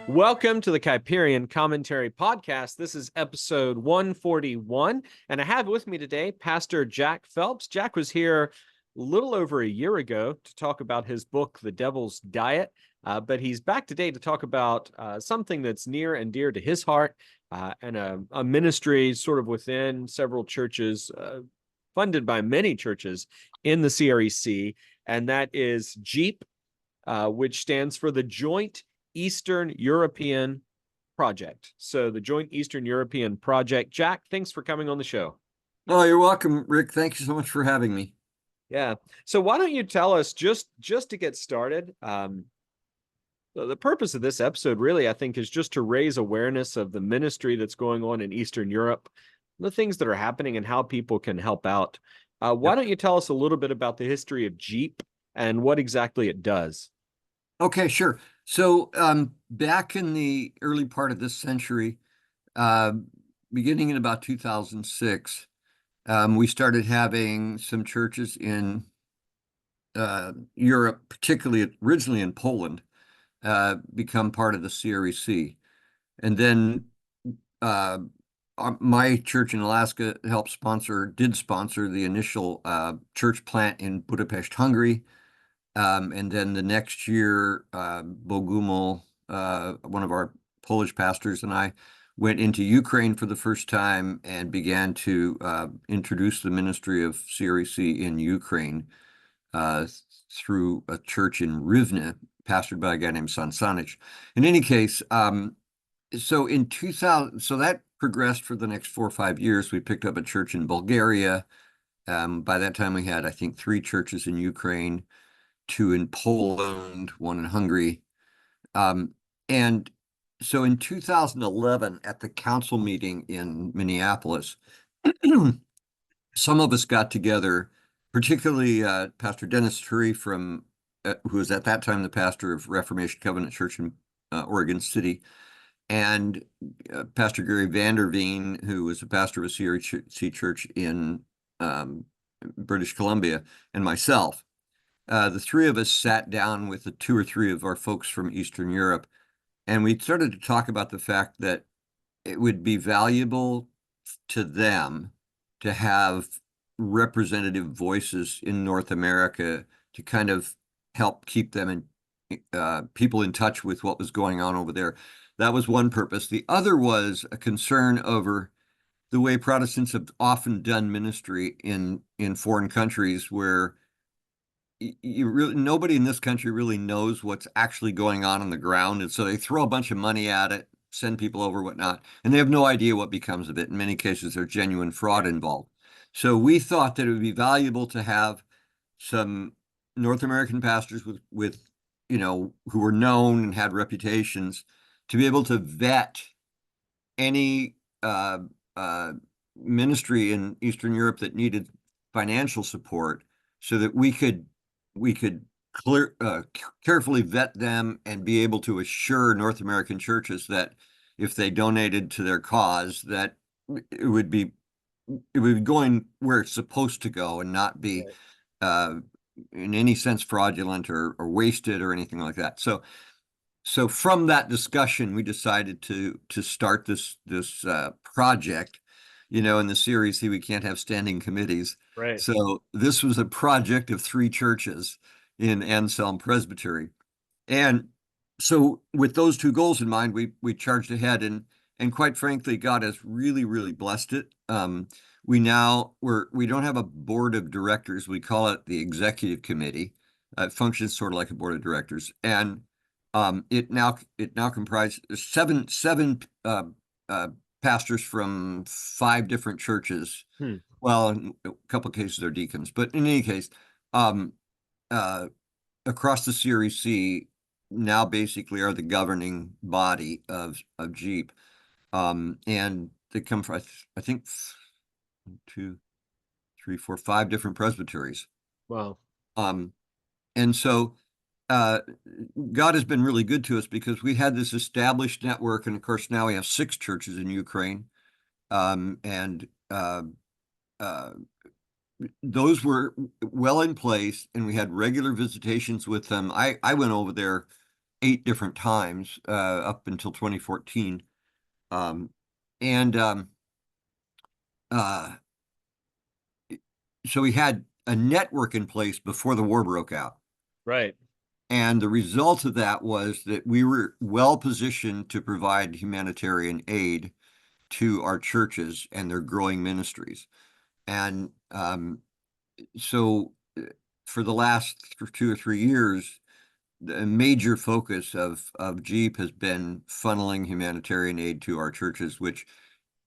Welcome to the Kuyperian Commentary Podcast. This is episode 141, and I have with me today Pastor Jack Phelps. Jack was here a little over a year ago to talk about his book, The Devil's Diet, but he's back today to talk about something that's near and dear to his heart and a ministry sort of within several churches, funded by many churches in the CREC, and that is JEEP, which stands for the Joint Eastern European Project. So the Joint Eastern European Project. Jack, thanks for coming on the show. Oh, you're welcome, Rick. Thank you so much for having me. Yeah. So why don't you tell us, just to get started, the purpose of this episode really, I think, is just to raise awareness of the ministry that's going on in Eastern Europe, the things that are happening and how people can help out. Why don't you tell us a little bit about the history of JEEP and what exactly it does? Okay, sure. So back in the early part of this century, beginning in about 2006, we started having some churches in Europe, particularly originally in Poland, become part of the CREC. And then my church in Alaska did sponsor the initial church plant in Budapest, Hungary. And then the next year, Bogumil, one of our Polish pastors, and I went into Ukraine for the first time and began to introduce the ministry of CREC in Ukraine through a church in Rivne, pastored by a guy named Sansanich. In any case, so in 2000, so that progressed for the next 4 or 5 years. We picked up a church in Bulgaria. By that time, we had, I think, 3 churches in Ukraine, 2 in Poland, 1 in Hungary. And so in 2011, at the council meeting in Minneapolis, some of us got together, particularly Pastor Dennis Turry, who was at that time the pastor of Reformation Covenant Church in Oregon City, and Pastor Gary Vanderveen, who was a pastor of a CREC church in British Columbia, and myself. The 3 of us sat down with the 2 or 3 of our folks from Eastern Europe, and we started to talk about the fact that it would be valuable to them to have representative voices in North America to kind of help keep them people in touch with what was going on over there. That was one purpose. The other was a concern over the way Protestants have often done ministry in foreign countries, where nobody in this country really knows what's actually going on the ground, and so they throw a bunch of money at it, send people over, whatnot, and they have no idea what becomes of it. In many cases, there's genuine fraud involved. So we thought that it would be valuable to have some North American pastors with who were known and had reputations, to be able to vet any ministry in Eastern Europe that needed financial support, so that we could carefully vet them and be able to assure North American churches that if they donated to their cause, that it would be going where it's supposed to go and not be in any sense fraudulent or wasted or anything like that. So from that discussion, we decided to start this project. In the series, we can't have standing committees. Right. So this was a project of 3 churches in Anselm Presbytery. And so with those 2 goals in mind, we charged ahead, and quite frankly, God has really, really blessed it. We don't have a board of directors. We call it the executive committee. It functions sort of like a board of directors. And it now comprises seven pastors from 5 different churches. Well, in a couple of cases they're deacons, but in any case, across the CREC now basically are the governing body of JEEP, and they come from, I think, 1, 2, 3, 4, 5 different presbyteries. Wow. And so God has been really good to us, because we had this established network, and of course now we have 6 churches in Ukraine, and those were well in place, and we had regular visitations with them. I went over there 8 different times up until 2014. Um, and uh, so we had a network in place before the war broke out. Right. And the result of that was that we were well positioned to provide humanitarian aid to our churches and their growing ministries. And so for the last 2 or 3 years, the major focus of Jeep has been funneling humanitarian aid to our churches, which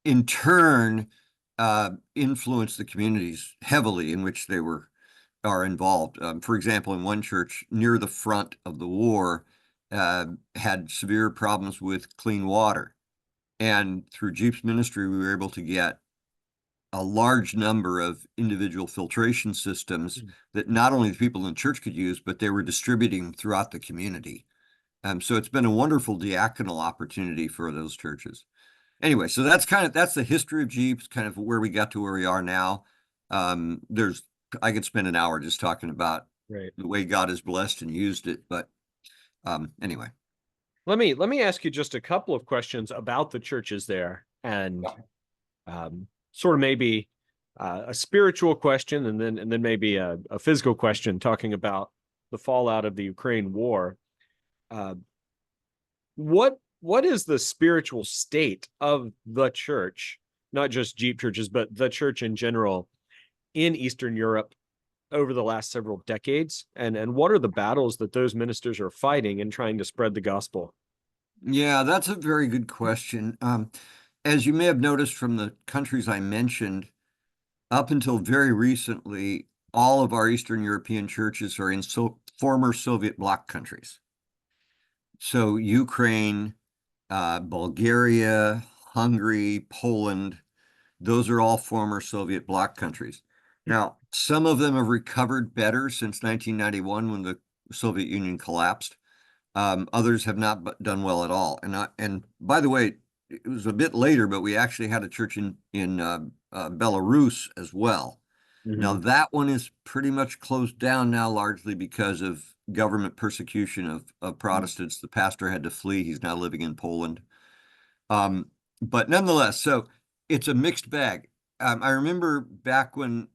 in turn influenced the communities heavily in which they are involved. For example, in one church near the front of the war, had severe problems with clean water. And through Jeep's ministry, we were able to get a large number of individual filtration systems that not only the people in the church could use, but they were distributing throughout the community. So it's been a wonderful diaconal opportunity for those churches. Anyway, so that's the history of Jeeps, kind of where we got to where we are now. I could spend an hour just talking about Right. the way God has blessed and used it, but anyway. Let me ask you just a couple of questions about the churches there, and sort of maybe a spiritual question, and then maybe a physical question, talking about the fallout of the Ukraine war. Uh, what is the spiritual state of the church, not just Jeep churches, but the church in general in Eastern Europe over the last several decades? And what are the battles that those ministers are fighting in trying to spread the gospel? Yeah, that's a very good question. As you may have noticed from the countries I mentioned, up until very recently, all of our Eastern European churches are in former Soviet bloc countries. So Ukraine, Bulgaria, Hungary, Poland, those are all former Soviet bloc countries. Now, some of them have recovered better since 1991 when the Soviet Union collapsed. Others have not done well at all. And by the way, it was a bit later, but we actually had a church in Belarus as well. Now that one is pretty much closed down now, largely because of government persecution of Protestants. The pastor had to flee. He's now living in Poland. But nonetheless, so it's a mixed bag. I remember back when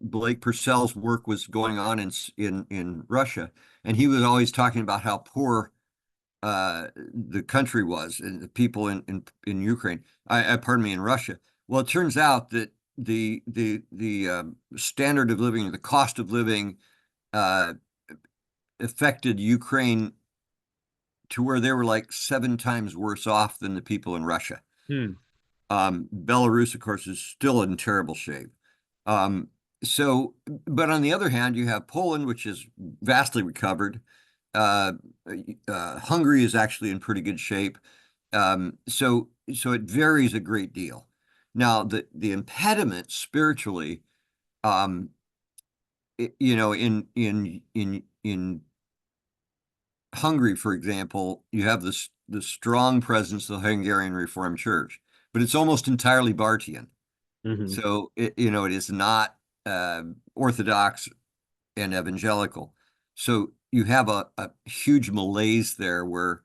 Blake Purcell's work was going on in Russia, and he was always talking about how poor the country was and the people in Ukraine. Pardon me, in Russia. Well, it turns out that the standard of living, the cost of living, affected Ukraine to where they were like 7 times worse off than the people in Russia. Belarus, of course, is still in terrible shape. But on the other hand, you have Poland, which is vastly recovered. Hungary is actually in pretty good shape. So it varies a great deal. Now, the impediment spiritually, in Hungary, for example, you have the strong presence of the Hungarian Reformed Church, but it's almost entirely Bartian. So it is not Orthodox and evangelical. So you have a huge malaise there where,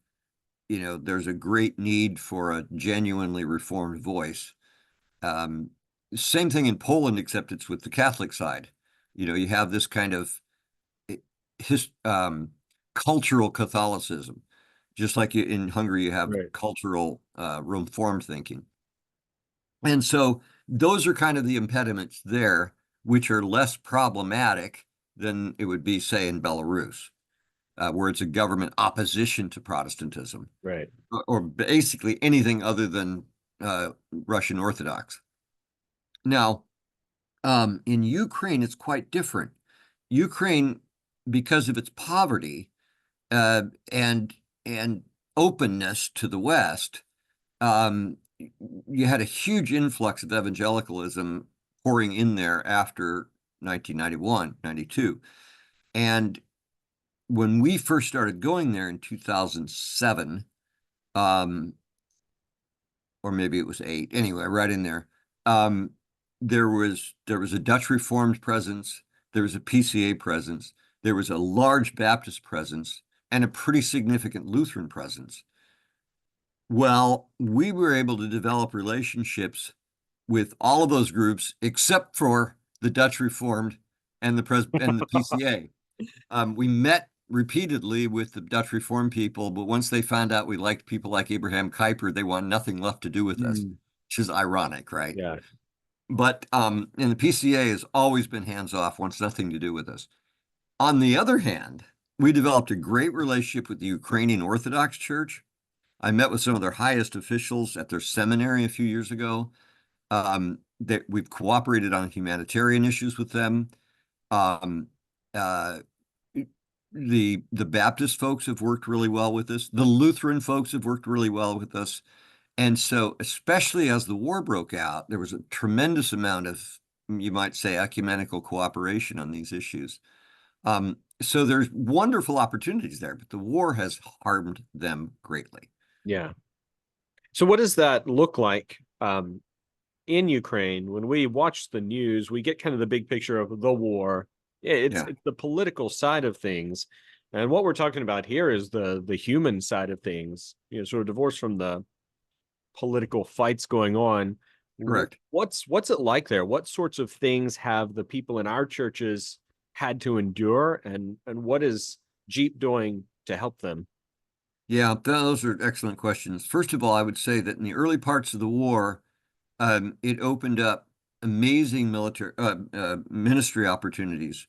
there's a great need for a genuinely Reformed voice. Same thing in Poland, except it's with the Catholic side. You have this kind of cultural Catholicism, just like in Hungary, you have cultural Reformed thinking. And so those are kind of the impediments there, which are less problematic than it would be, say, in Belarus, where it's a government opposition to Protestantism, Right. or basically anything other than Russian Orthodox. Now, in Ukraine, it's quite different. Ukraine, because of its poverty and openness to the West, you had a huge influx of evangelicalism pouring in there after 1991, 92. And when we first started going there in 2007, or maybe it was 8, anyway, right in there, there was a Dutch Reformed presence, there was a PCA presence, there was a large Baptist presence and a pretty significant Lutheran presence. Well, we were able to develop relationships with all of those groups except for the Dutch Reformed and the PCA. We met repeatedly with the Dutch Reformed people, but once they found out we liked people like Abraham Kuyper, they want nothing left to do with us, which is ironic, right? Yeah. But and the PCA has always been hands-off, wants nothing to do with us. On the other hand, we developed a great relationship with the Ukrainian Orthodox Church. I met with some of their highest officials at their seminary a few years ago. That we've cooperated on humanitarian issues with them. The Baptist folks have worked really well with us. The Lutheran folks have worked really well with us. And so, especially as the war broke out, there was a tremendous amount of, you might say, ecumenical cooperation on these issues. So there's wonderful opportunities there, but the war has harmed them greatly. Yeah. So what does that look like in Ukraine? When we watch the news, we get kind of the big picture of the war. It's the political side of things. And what we're talking about here is the human side of things, sort of divorced from the political fights going on. Correct. What's it like there? What sorts of things have the people in our churches had to endure, and what is Jeep doing to help them? Yeah, those are excellent questions. First of all, I would say that in the early parts of the war, it opened up amazing military ministry opportunities.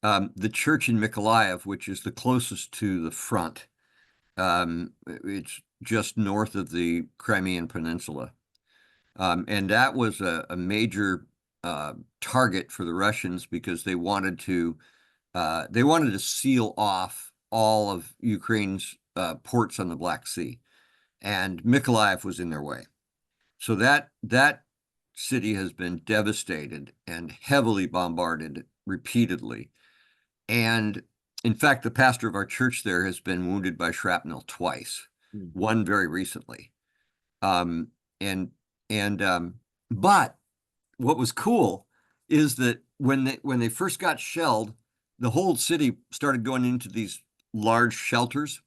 The church in Mykolaiv, which is the closest to the front, it's just north of the Crimean Peninsula. And that was a major target for the Russians because they wanted to seal off all of Ukraine's ports on the Black Sea, and Mykolaiv was in their way. So that city has been devastated and heavily bombarded repeatedly. And in fact, the pastor of our church there has been wounded by shrapnel twice, one very recently. But what was cool is that when they first got shelled, the whole city started going into these large shelters.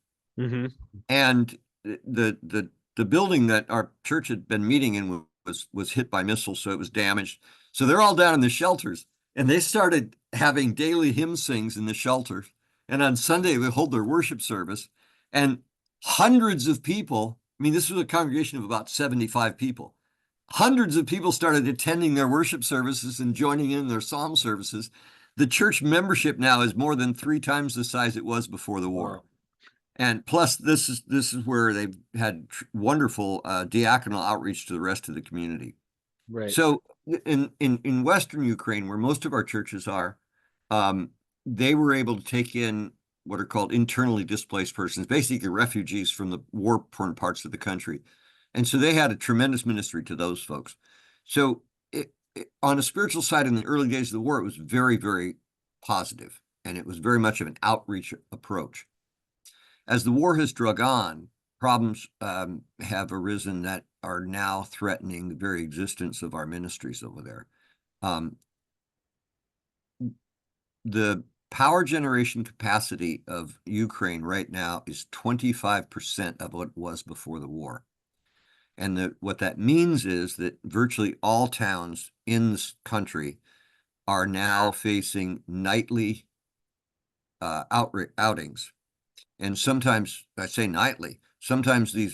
And the building that our church had been meeting in was hit by missiles, so it was damaged. So they're all down in the shelters, and they started having daily hymn sings in the shelter. And on Sunday, they hold their worship service, and hundreds of people, I mean, this was a congregation of about 75 people. Hundreds of people started attending their worship services and joining in their psalm services. The church membership now is more than 3 times the size it was before the war. Wow. And plus, this is where they've had wonderful diaconal outreach to the rest of the community. Right. So in Western Ukraine, where most of our churches are, they were able to take in what are called internally displaced persons, basically refugees from the war-torn parts of the country. And so they had a tremendous ministry to those folks. So on a spiritual side, in the early days of the war, it was very, very positive, and it was very much of an outreach approach. As the war has drug on, problems have arisen that are now threatening the very existence of our ministries over there. The power generation capacity of Ukraine right now is 25% of what it was before the war. And what that means is that virtually all towns in this country are now facing nightly outings. And sometimes, I say nightly, sometimes they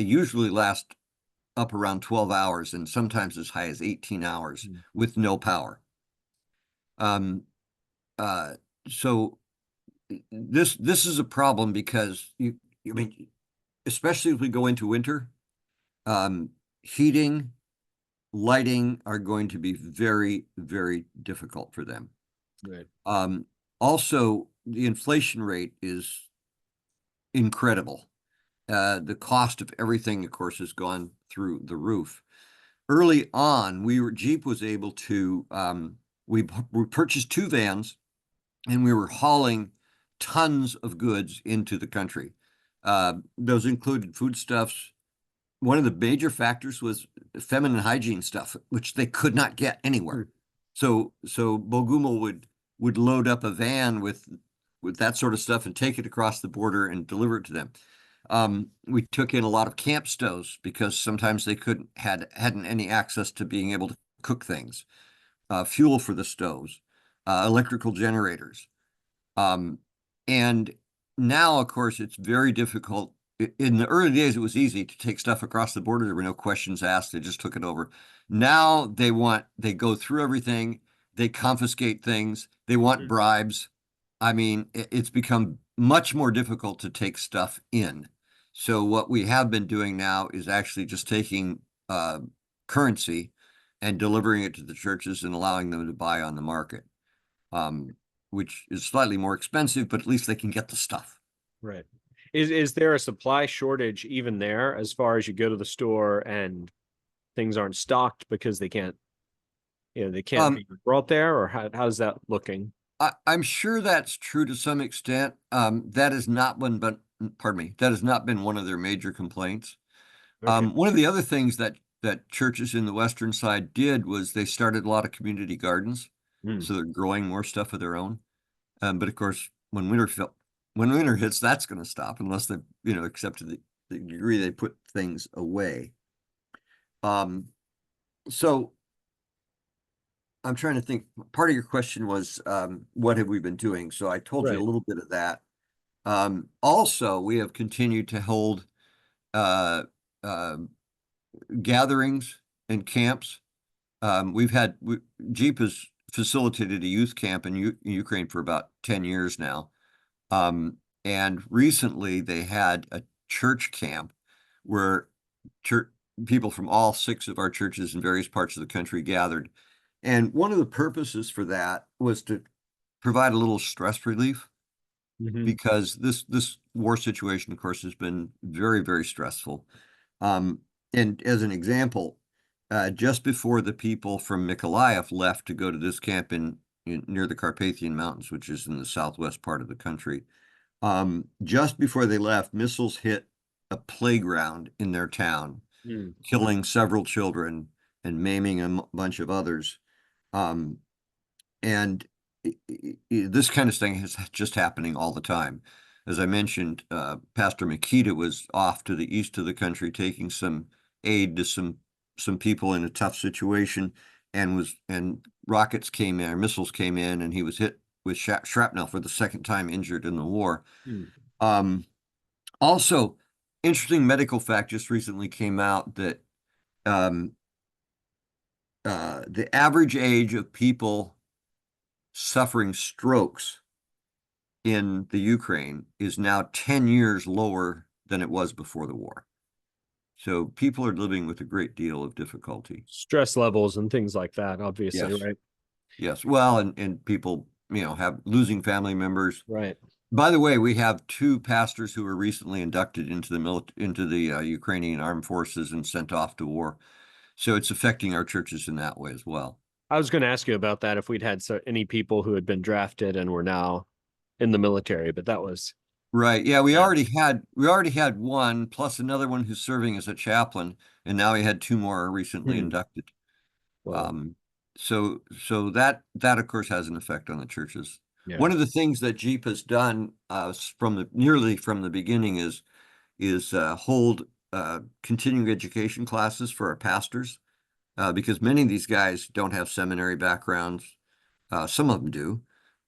usually last up around 12 hours and sometimes as high as 18 hours with no power. So this is a problem because especially if we go into winter, heating, lighting are going to be very, very difficult for them. Right. Also, the inflation rate is incredible. The cost of everything, of course, has gone through the roof. Early on, Jeep was able to, we purchased 2 vans, and we were hauling tons of goods into the country. Those included foodstuffs. One of the major factors was feminine hygiene stuff, which they could not get anywhere. So Bogumil would load up a van with with that sort of stuff and take it across the border and deliver it to them. We took in a lot of camp stoves because sometimes they hadn't any access to being able to cook things, fuel for the stoves, electrical generators. And now, of course, it's very difficult. In the early days, it was easy to take stuff across the border. There were no questions asked. They just took it over. Now they go through everything. They confiscate things. They want bribes. I mean, it's become much more difficult to take stuff in. So what we have been doing now is actually just taking currency and delivering it to the churches and allowing them to buy on the market, which is slightly more expensive, but at least they can get the stuff. Right. Is there a supply shortage even there as far as you go to the store and things aren't stocked because they can't be brought there, or how's that looking? I'm sure that's true to some extent. That has not been, that has not been one of their major complaints. Okay. One of the other things that churches in the western side did was they started a lot of community gardens, so they're growing more stuff of their own. But of course, when winter hits, that's going to stop unless they, except to the degree they put things away. So I'm trying to think. Part of your question was, what have we been doing? So I told you a little bit of that. Also, we have continued to hold gatherings and camps. Jeep has facilitated a youth camp in Ukraine for about 10 years now. And recently they had a church camp where people from all 6 of our churches in various parts of the country gathered. And one of the purposes for that was to provide a little stress relief, because this war situation, of course, has been very, very stressful. And as an example, just before the people from Mykolaiv left to go to this camp near the Carpathian Mountains, which is in the southwest part of the country, just before they left, missiles hit a playground in their town, killing several children and maiming a bunch of others. And this kind of thing is just happening all the time. As I mentioned, Pastor Makita was off to the east of the country taking some aid to some people in a tough situation, and rockets came in, or missiles came in, and he was hit with shrapnel for the second time, injured in the war. Also, interesting medical fact just recently came out that the average age of people suffering strokes in the Ukraine is now 10 years lower than it was before the war. So people are living with a great deal of difficulty. Stress levels and things like that, obviously, Yes. right? Yes. Well, and people, have losing family members. Right. By the way, we have 2 pastors who were recently inducted into the Ukrainian armed forces and sent off to war. So it's affecting our churches in that way as well. I was going to ask you about that, if we'd had any people who had been drafted and were now in the military, but that was right. Yeah, we already had one, plus another one who's serving as a chaplain, and now we had 2 more recently inducted. Well, so that of course has an effect on the churches. yeah. One of the things that Jeep has done nearly from the beginning is hold continuing education classes for our pastors, because many of these guys don't have seminary backgrounds. Some of them do.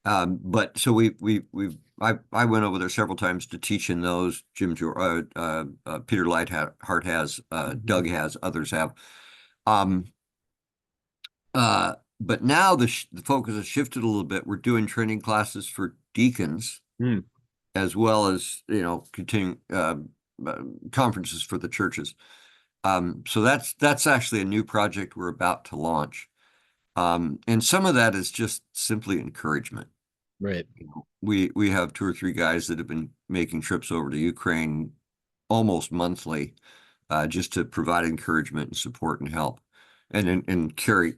But so I went over there several times to teach in those. Peter Lightheart has, Doug has, others have. But now the focus has shifted a little bit. We're doing training classes for deacons, as well as, continuing conferences for the churches. So that's actually a new project we're about to launch. And some of that is just simply encouragement. Right. We have 2 or 3 guys that have been making trips over to Ukraine almost monthly, just to provide encouragement and support and help, and carry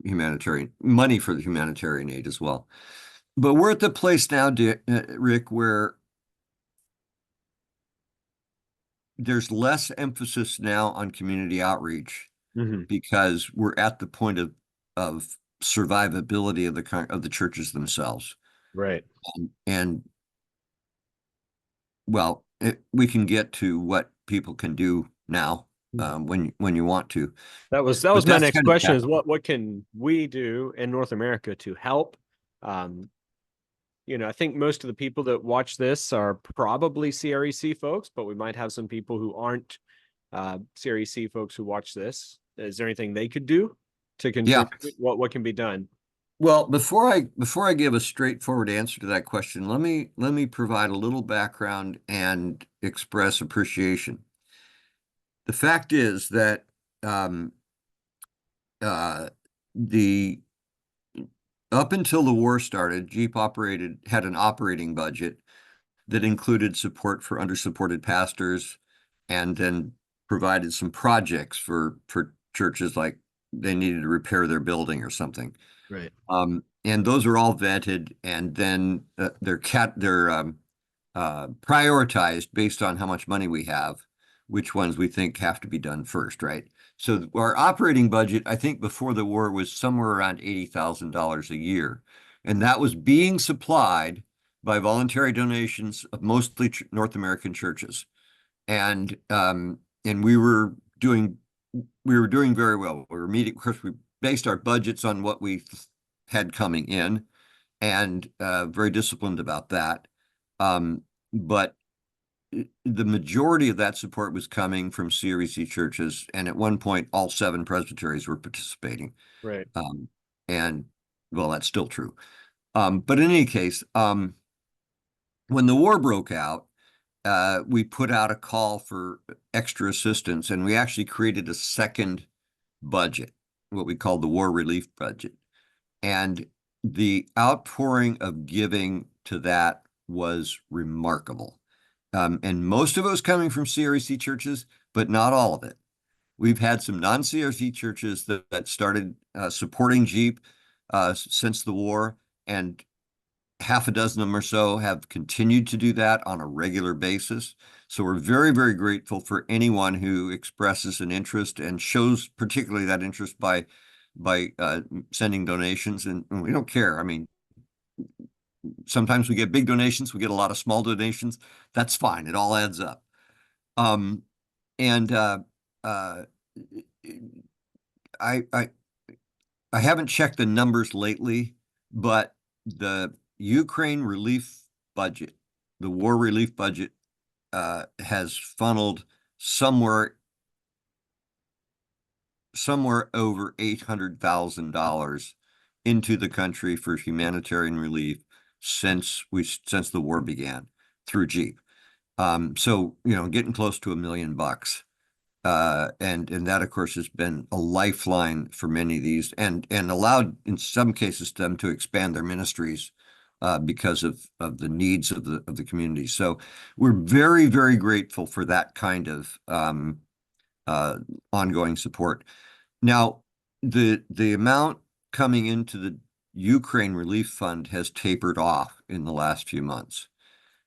humanitarian money for the humanitarian aid as well. But we're at the place now, Rick, where there's less emphasis now on community outreach, because we're at the point of survivability of the churches themselves. Right. And well, we can get to what people can do now when you want to. That was But my that's next kind of question is what can we do in North America to help? Um, I think most of the people that watch this are probably CREC folks, but we might have some people who aren't CREC folks who watch this. Is there anything they could do to yeah. contribute? What can be done? Well, before I give a straightforward answer to that question, let me provide a little background and express appreciation. The fact is that um, the up until the war started, Jeep had an operating budget that included support for undersupported pastors, and then provided some projects for churches, like they needed to repair their building or something. Right. And those are all vetted, and then they're prioritized based on how much money we have, which ones we think have to be done first, right? So our operating budget, I think before the war, was somewhere around $80,000 a year, and that was being supplied by voluntary donations of mostly North American churches, and we were doing very well. We were meeting. Of course, we based our budgets on what we had coming in, and very disciplined about that. But the majority of that support was coming from CREC churches, and at one point, all 7 presbyteries were participating. Right. And well, that's still true. But in any case, when the war broke out, we put out a call for extra assistance, and we actually created a second budget, what we called the war relief budget. And the outpouring of giving to that was remarkable. And most of it was coming from CREC churches, but not all of it. We've had some non-CREC churches that started supporting Jeep since the war, and half a dozen of them or so have continued to do that on a regular basis. So we're very, very grateful for anyone who expresses an interest and shows particularly that interest by sending donations. And we don't care. I mean, sometimes we get big donations, we get a lot of small donations. That's fine. It all adds up. And I haven't checked the numbers lately, but the Ukraine relief budget, the war relief budget, has funneled somewhere over $800,000 into the country for humanitarian relief since the war began through Jeep. So getting close to $1 million. And that, of course, has been a lifeline for many of these, and allowed, in some cases, them to expand their ministries because of the needs of the community. So we're very, very grateful for that kind of ongoing support. Now, the amount coming into the Ukraine Relief Fund has tapered off in the last few months,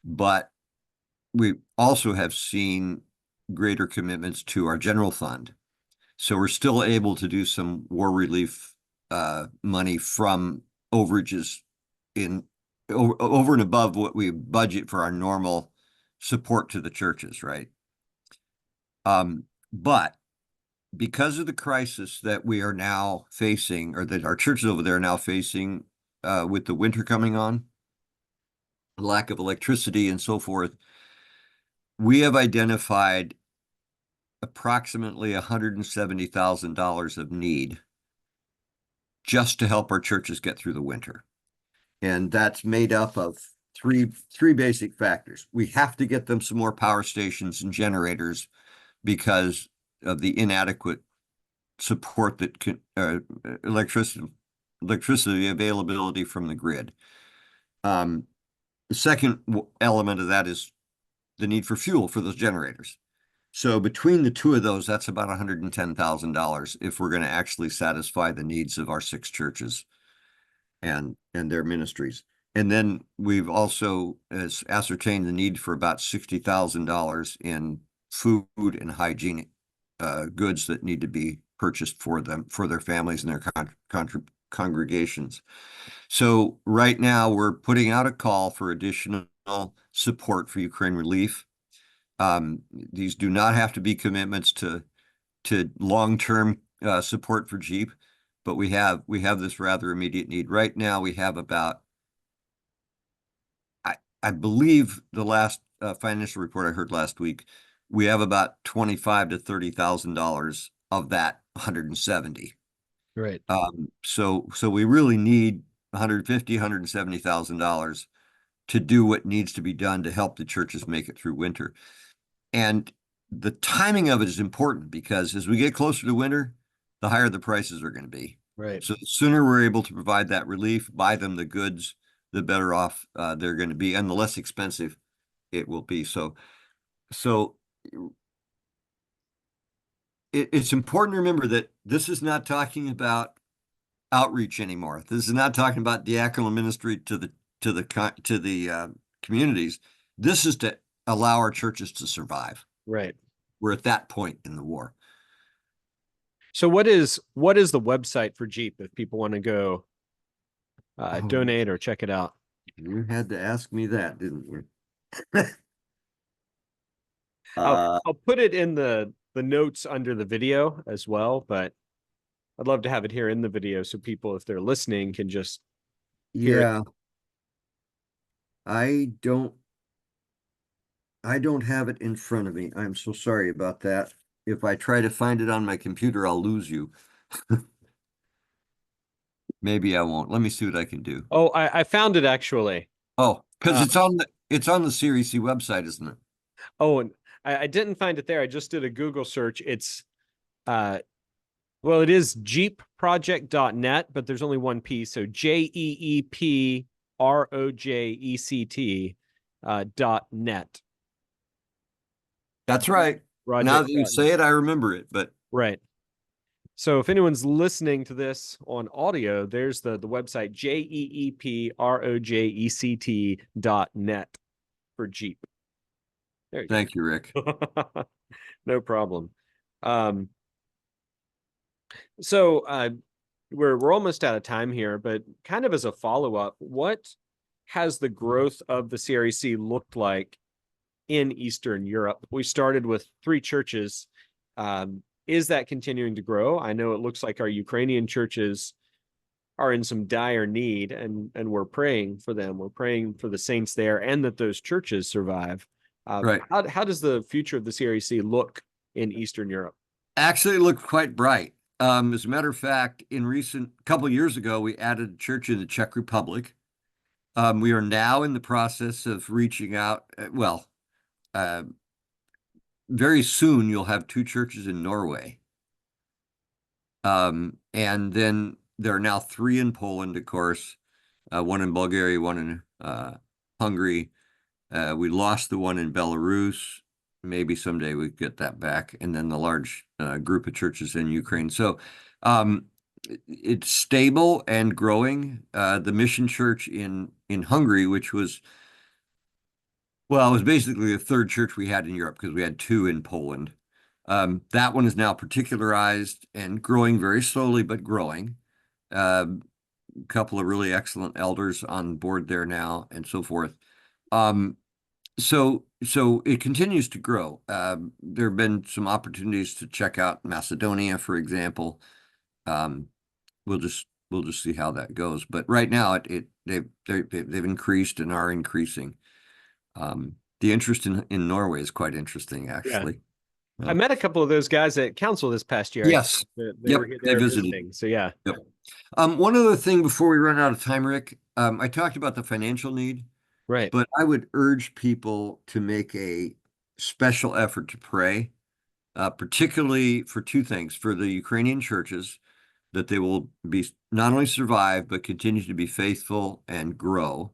but we also have seen greater commitments to our general fund. So we're still able to do some war relief money from overages over and above what we budget for our normal support to the churches, right? But because of the crisis that we are now facing, or that our churches over there are now facing, with the winter coming on, lack of electricity and so forth, we have identified approximately $170,000 of need just to help our churches get through the winter. And that's made up of three basic factors. We have to get them some more power stations and generators because of the inadequate support that electricity availability from the grid. The second element of that is the need for fuel for those generators. So between the two of those, that's about $110,000 if we're going to actually satisfy the needs of our 6 churches and their ministries. And then we've also ascertained the need for about $60,000 in food and hygiene goods that need to be purchased for them, for their families and their congregations. So right now we're putting out a call for additional support for Ukraine relief. These do not have to be commitments to long-term support for Jeep, but we have this rather immediate need. Right now we have about, I believe the last financial report I heard last week, we have about $25,000 to $30,000 of that 170. Right. So we really need $150,000, $170,000 to do what needs to be done to help the churches make it through winter. And the timing of it is important because as we get closer to winter, the higher the prices are going to be. Right. So the sooner we're able to provide that relief, buy them the goods, the better off they're going to be, and the less expensive it will be. So it's important to remember that this is not talking about outreach anymore. This is not talking about diaconal ministry to the communities. This is to allow our churches to survive. Right. We're at that point in the war. So what is the website for Jeep if people want to go donate or check it out? You had to ask me that, didn't you? I'll put it in the notes under the video as well, but I'd love to have it here in the video so people, if they're listening, can just hear it. Yeah. I don't have it in front of me. I'm so sorry about that. If I try to find it on my computer, I'll lose you. Maybe I won't. Let me see what I can do. Oh, I found it actually. Oh, because it's on the CREC website, isn't it? Oh, and I didn't find it there. I just did a Google search. It's well, it is jeepproject.net, but there's only one P. So JEEPROJECT .net. That's right. Now that you say it, I remember it, but right. So if anyone's listening to this on audio, there's the website JEEPROJECT.net for Jeep. There you thank you, Rick. No problem. So we're almost out of time here, but kind of as a follow-up, what has the growth of the CREC looked like in Eastern Europe? We started with 3 churches. Is that continuing to grow? I know it looks like our Ukrainian churches are in some dire need, and we're praying for them. We're praying for the saints there and that those churches survive. Right. How does the future of the CREC look in Eastern Europe? Actually, it looked quite bright. As a matter of fact, couple of years ago, we added a church in the Czech Republic. We are now in the process of reaching out. Very soon you'll have 2 churches in Norway. And then there are now 3 in Poland, of course, 1 in Bulgaria, 1 in Hungary. We lost the one in Belarus. Maybe someday we get that back. And then the large group of churches in Ukraine. So it's stable and growing. The mission church in Hungary, which was, well, it was basically the 3rd church we had in Europe because we had 2 in Poland. That one is now particularized and growing very slowly, but growing. A couple of really excellent elders on board there now and so forth. So it continues to grow. There have been some opportunities to check out Macedonia, for example. We'll just see how that goes. But right now, they've increased and are increasing. The interest in Norway is quite interesting, actually. Yeah. I met a couple of those guys at council this past year. Yes. They visited. Visiting, so yeah. Yep. One other thing before we run out of time, Rick, I talked about the financial need. Right. But I would urge people to make a special effort to pray, particularly for 2 things: for the Ukrainian churches, that they will be not only survive, but continue to be faithful and grow.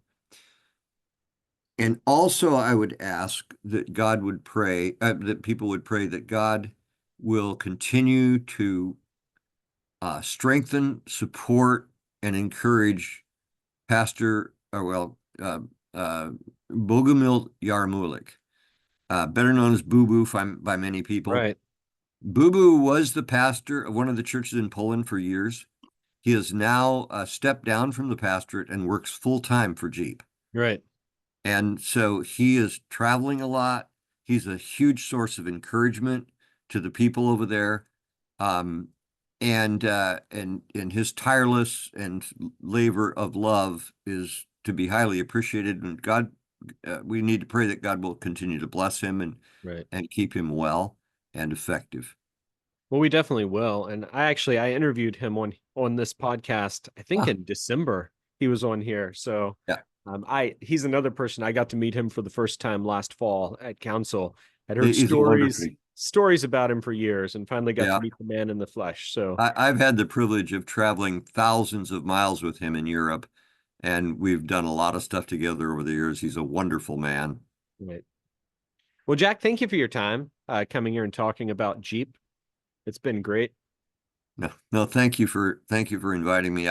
And also I would ask that God would pray, that people would pray that God will continue to strengthen, support, and encourage Bogomil Yarmulik, better known as Boo Boo by many people. Right. Boo Boo was the pastor of one of the churches in Poland for years. He has now stepped down from the pastorate and works full time for Jeep. Right. And so he is traveling a lot. He's a huge source of encouragement to the people over there. And his tireless and labor of love is to be highly appreciated. And God, we need to pray that God will continue to bless him and keep him well and effective. Well, we definitely will. And I interviewed him on this podcast, I think in December he was on here. So yeah. He's another person. I got to meet him for the first time last fall at council. I'd heard He's stories about him for years, and finally got to meet the man in the flesh. So I've had the privilege of traveling thousands of miles with him in Europe, and we've done a lot of stuff together over the years. He's a wonderful man. Right. Well, Jack, thank you for your time coming here and talking about Jeep. It's been great. No, thank you for inviting me.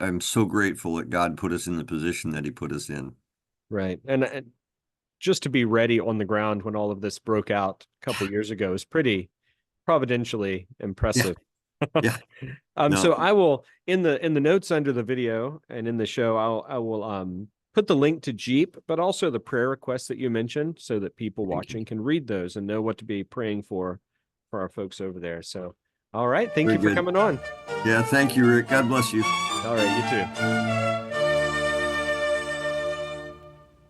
I'm so grateful that God put us in the position that he put us in. Right. And just to be ready on the ground when all of this broke out a couple of years ago is pretty providentially impressive. Yeah. So I will, in the notes under the video and in the show, I will put the link to Jeep, but also the prayer requests that you mentioned so that people watching can read those and know what to be praying for our folks over there. So, all right. Thank you for coming on. Yeah. Thank you, Rick. God bless you. All right. You too.